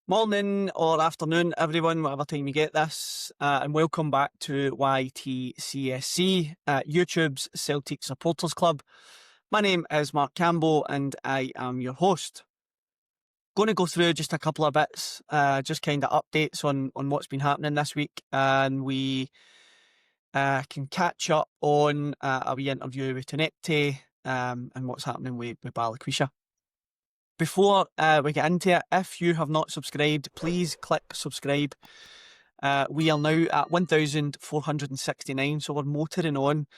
Morning or afternoon, everyone, whatever time you get this, and welcome back to YTCSC, YouTube's Celtic Supporters Club. My name is Mark Campbell, and I am your host. Going to go through just a couple of bits, just kind of updates on what's been happening this week, and we can catch up on a wee interview with Tounekti and what's happening with Balikwisha. Before we get into it, if you have not subscribed, please click subscribe. We are now at 1,469, so we're motoring on.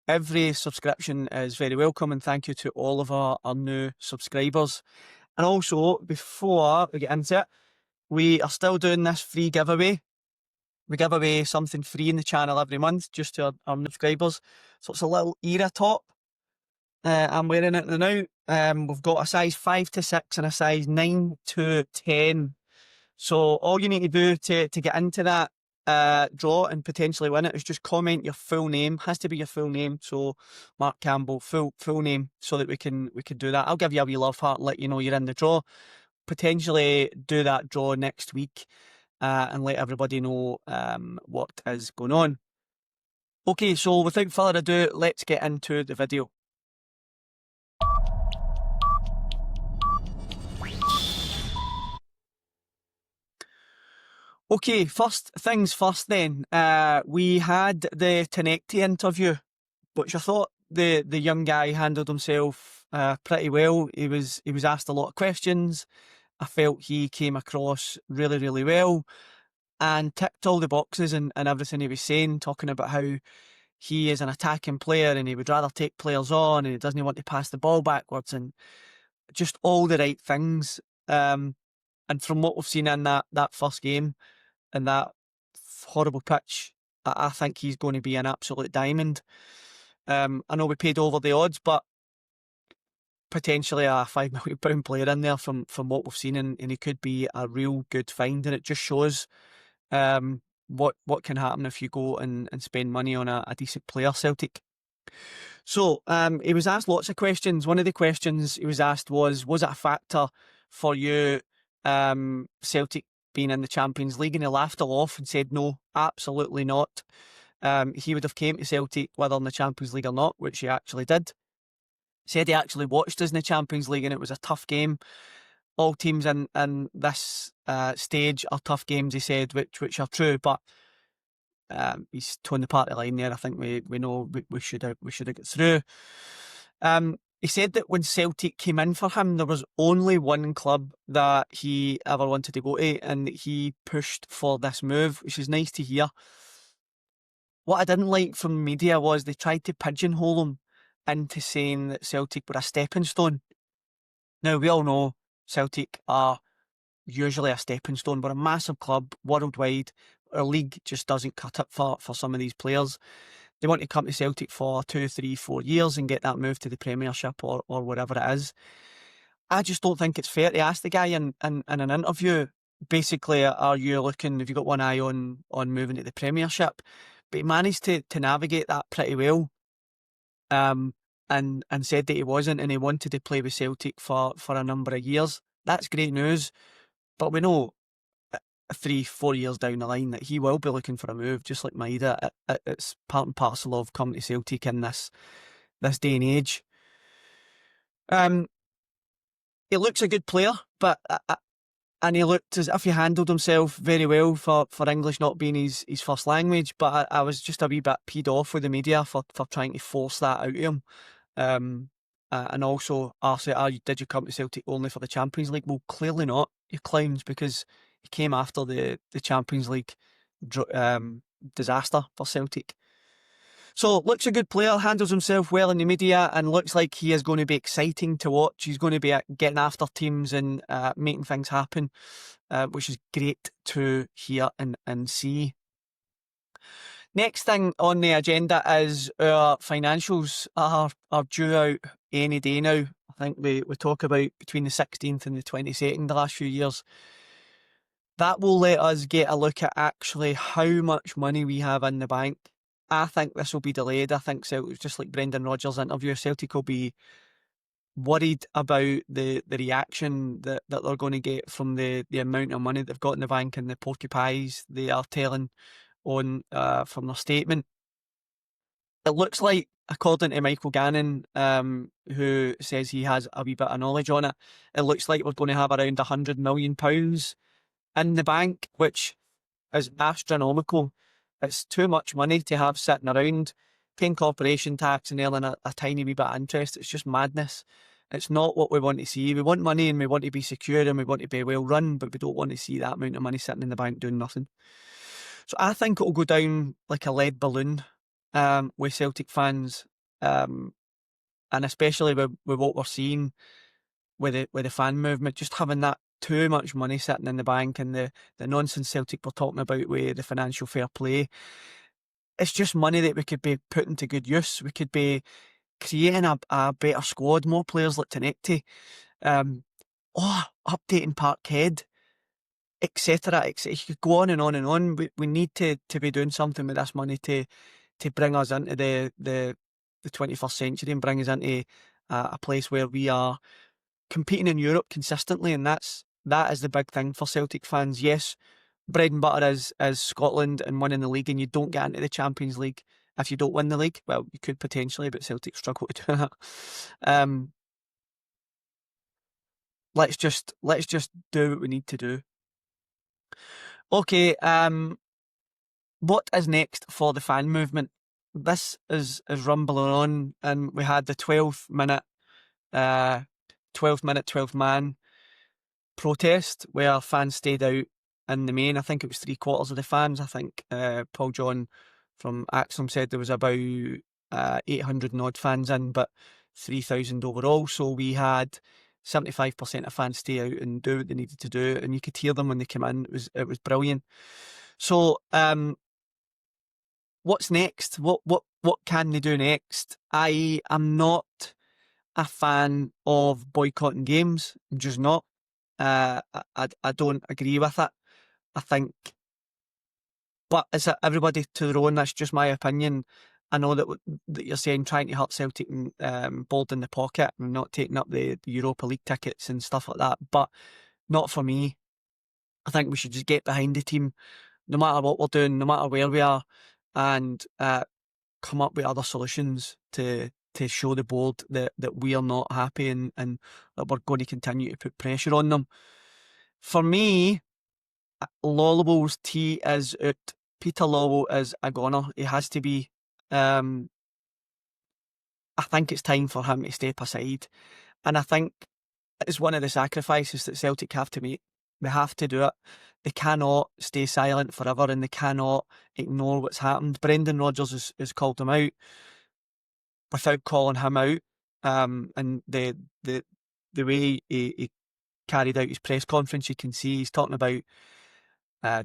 Every subscription is very welcome, and thank you to all of our new subscribers. And also, before we get into it, we are still doing this free giveaway. We give away something free in the channel every month, just to our subscribers. So it's a little era top. I'm wearing it now. We've got a size 5 to 6 and a size 9 to 10. So all you need to do to get into that draw and potentially win it is just comment your full name. Has to be your full name. So Mark Campbell, full name, so that we can do that. I'll give you a wee love heart and let you know you're in the draw. Potentially do that draw next week and let everybody know what is going on. Okay, so without further ado, let's get into the video. Okay, first things first then. We had the Tounekti interview, which I thought the young guy handled himself pretty well. He was asked a lot of questions. I felt he came across really, really well and ticked all the boxes and everything he was saying, talking about how he is an attacking player and he would rather take players on and he doesn't want to pass the ball backwards and just all the right things. And from what we've seen in that first game, and that horrible pitch, I think he's going to be an absolute diamond. I know we paid over the odds, but potentially a £5 million player in there from what we've seen, and he could be a real good find. And it just shows what can happen if you go and spend money on a decent player, Celtic. So he was asked lots of questions. One of the questions he was asked was it a factor for you, Celtic being in the Champions League? And he laughed it off and said no, absolutely not. He would have came to Celtic whether in the Champions League or not, which he actually did. Said he actually watched us in the Champions League and it was a tough game. All teams in this stage are tough games, he said, which are true, but he's towing the party line there. I think we know we should have got through. He said that when Celtic came in for him, there was only one club that he ever wanted to go to, and he pushed for this move, which is nice to hear. What I didn't like from the media was they tried to pigeonhole him into saying that Celtic were a stepping stone. Now, we all know Celtic are usually a stepping stone. We're a massive club worldwide. Our league just doesn't cut it for some of these players. They want to come to Celtic for 2, 3, 4 years and get that move to the Premiership or whatever it is. I just don't think it's fair to ask the guy in an interview, basically, have you got one eye on moving to the Premiership? But he managed to navigate that pretty well, and said that he wasn't, and he wanted to play with Celtic for a number of years. That's great news, but we know 3, 4 years down the line that he will be looking for a move, just like Maida. It's part and parcel of coming to Celtic in this day and age. He looks a good player, but and he looked as if he handled himself very well for English not being his first language. But I was just a wee bit peed off with the media for trying to force that out of him. And also, did you come to Celtic only for the Champions League? Well, clearly not, you clowns, because he came after the Champions League disaster for Celtic. So, looks a good player, handles himself well in the media, and looks like he is going to be exciting to watch. He's going to be getting after teams and making things happen, which is great to hear and see. Next thing on the agenda is our financials are due out any day now. I think we talk about between the 16th and the 22nd the last few years. That will let us get a look at actually how much money we have in the bank. I think this will be delayed. I think Celtic, just like Brendan Rodgers' interview, Celtic will be worried about the reaction that they're going to get from the amount of money they've got in the bank and the porcupines they are telling on from their statement. It looks like, according to Michael Gannon, who says he has a wee bit of knowledge on it, it looks like we're going to have around £100 million in the bank, which is astronomical. It's too much money to have sitting around, paying corporation tax and earning a tiny wee bit of interest. It's just madness. It's not what we want to see. We want money and we want to be secure and we want to be well run, but we don't want to see that amount of money sitting in the bank doing nothing. So I think it'll go down like a lead balloon with Celtic fans, and especially with what we're seeing with the fan movement, just having that too much money sitting in the bank and the nonsense Celtic were talking about with the financial fair play. It's just money that we could be putting to good use. We could be creating a better squad, more players like Tounekti, updating Parkhead, etc. You could go on and on and on. We need to be doing something with this money to bring us into the 21st century and bring us into a place where we are competing in Europe consistently, and that is the big thing for Celtic fans. Yes, bread and butter is Scotland and winning the league, and you don't get into the Champions League if you don't win the league. Well, you could potentially, but Celtic struggle to do that. Let's just do what we need to do. Okay, what is next for the fan movement? This is rumbling on, and we had the 12 minute 12 man protest where fans stayed out in the main. I think it was 3/4 of the fans. I think Paul John from Axum said there was about 800 and odd fans in, but 3,000 overall. So we had 75% of fans stay out and do what they needed to do, and you could hear them when they came in. It was brilliant. So what's next? What can they do next? I am not a fan of boycotting games. I'm just not. I don't agree with it. I think, but it's everybody to their own. That's just my opinion. I know that you're saying trying to hurt Celtic and bold in the pocket and not taking up the Europa League tickets and stuff like that, but not for me. I think we should just get behind the team, no matter what we're doing, no matter where we are, and come up with other solutions to show the board that we are not happy and that we're going to continue to put pressure on them. For me, Lawlowell's tea is out. Peter Lawwell is a goner. He has to be. I think it's time for him to step aside. And I think it's one of the sacrifices that Celtic have to make. They have to do it. They cannot stay silent forever and they cannot ignore what's happened. Brendan Rodgers has called him out without calling him out. And the way he carried out his press conference, you can see he's talking about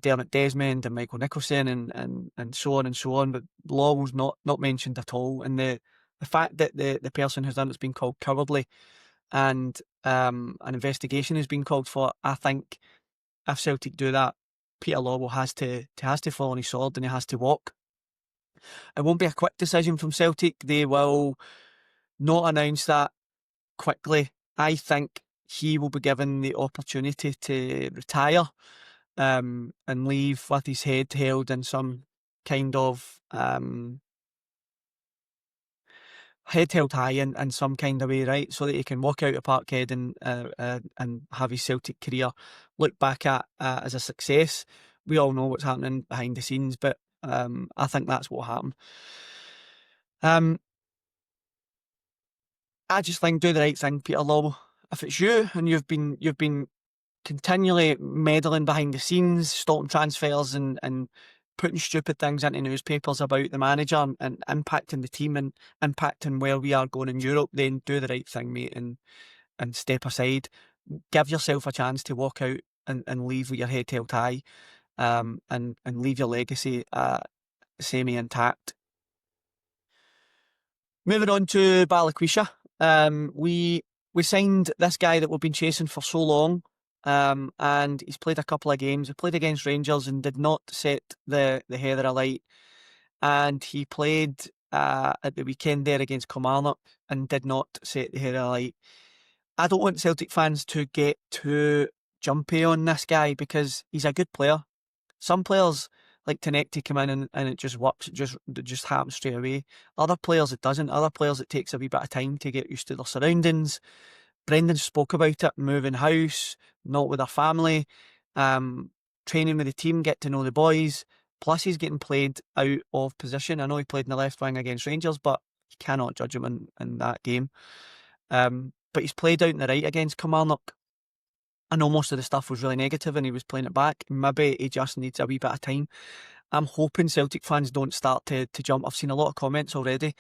Dermot Desmond and Michael Nicholson and so on and so on, but Lawwell's not mentioned at all. And the fact that the person who's done it's been called cowardly and an investigation has been called for, I think if Celtic do that, Peter Lawwell has to fall on his sword and he has to walk. It won't be a quick decision from Celtic. They will not announce that quickly. I think he will be given the opportunity to retire and leave with his head held in some kind of head held high in some kind of way, right? So that he can walk out of Parkhead and have his Celtic career look back at as a success. We all know what's happening behind the scenes, but I think that's what happened. I just think do the right thing, Peter Lawwell. If it's you and you've been continually meddling behind the scenes, stopping transfers and putting stupid things into newspapers about the manager and impacting the team and impacting where we are going in Europe, then do the right thing, mate, and step aside. Give yourself a chance to walk out and leave with your head held high, and leave your legacy semi-intact. Moving on to Balikwisha. We signed this guy that we've been chasing for so long, and he's played a couple of games. He played against Rangers and did not set the header alight. And he played at the weekend there against Kilmarnock and did not set the hair alight. I don't want Celtic fans to get too jumpy on this guy because he's a good player. Some players like Tounekti come in and it just works, it just happens straight away. Other players it doesn't. Other players it takes a wee bit of time to get used to their surroundings. Brendan spoke about it, moving house, not with her family, training with the team, get to know the boys. Plus he's getting played out of position. I know he played in the left wing against Rangers, but you cannot judge him in that game. But he's played out in the right against Kilmarnock. I know most of the stuff was really negative and he was playing it back. Maybe he just needs a wee bit of time. I'm hoping Celtic fans don't start to jump. I've seen a lot of comments already.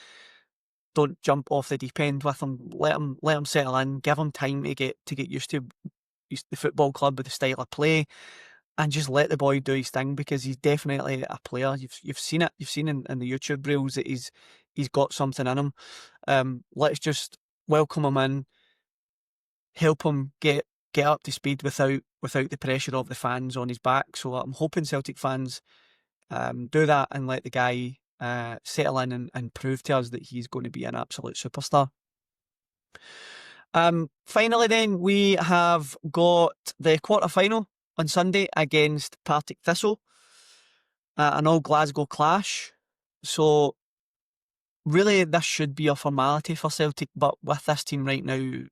Don't jump off the deep end with him. Let him settle in. Give him time to get used to the football club with the style of play, and just let the boy do his thing because he's definitely a player. You've seen it. You've seen in the YouTube reels that he's got something in him. Let's just welcome him in, help him get up to speed without the pressure of the fans on his back. So I'm hoping Celtic fans do that and let the guy settle in and prove to us that he's going to be an absolute superstar. Finally then, we have got the quarter-final on Sunday against Partick Thistle, an all-Glasgow clash. So really this should be a formality for Celtic, but with this team right now, you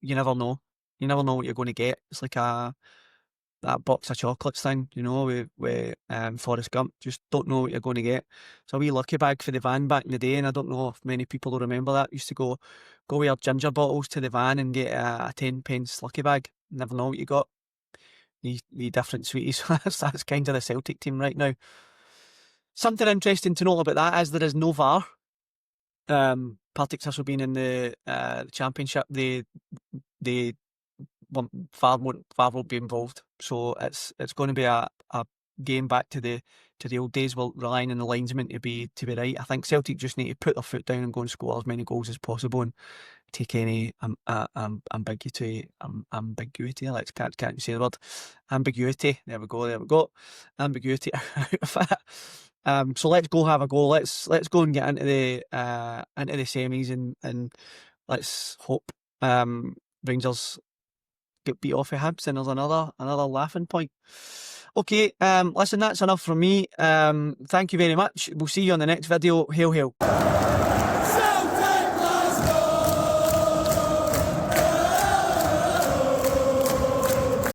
never know. You never know what you're going to get. It's like that box of chocolates thing, you know, with Forrest Gump. Just don't know what you're going to get. It's a wee lucky bag for the van back in the day, and I don't know if many people will remember that. Used to go with our ginger bottles to the van and get a 10p lucky bag. Never know what you got. The different sweeties. That's kind of the Celtic team right now. Something interesting to note about that is there is no VAR. Partick Thistle being in the championship, VAR won't be involved. So it's going to be a game back to the old days, while relying on the linesman to be right. I think Celtic just need to put their foot down and go and score as many goals as possible and take any ambiguity. Can't you say the word ambiguity? There we go. Ambiguity out of it. So let's go have a go. Let's go and get into the semis and let's hope Rangers get beat off of Hibs and there's another laughing point. Okay, listen, that's enough from me. Thank you very much. We'll see you on the next video. Hail, hail.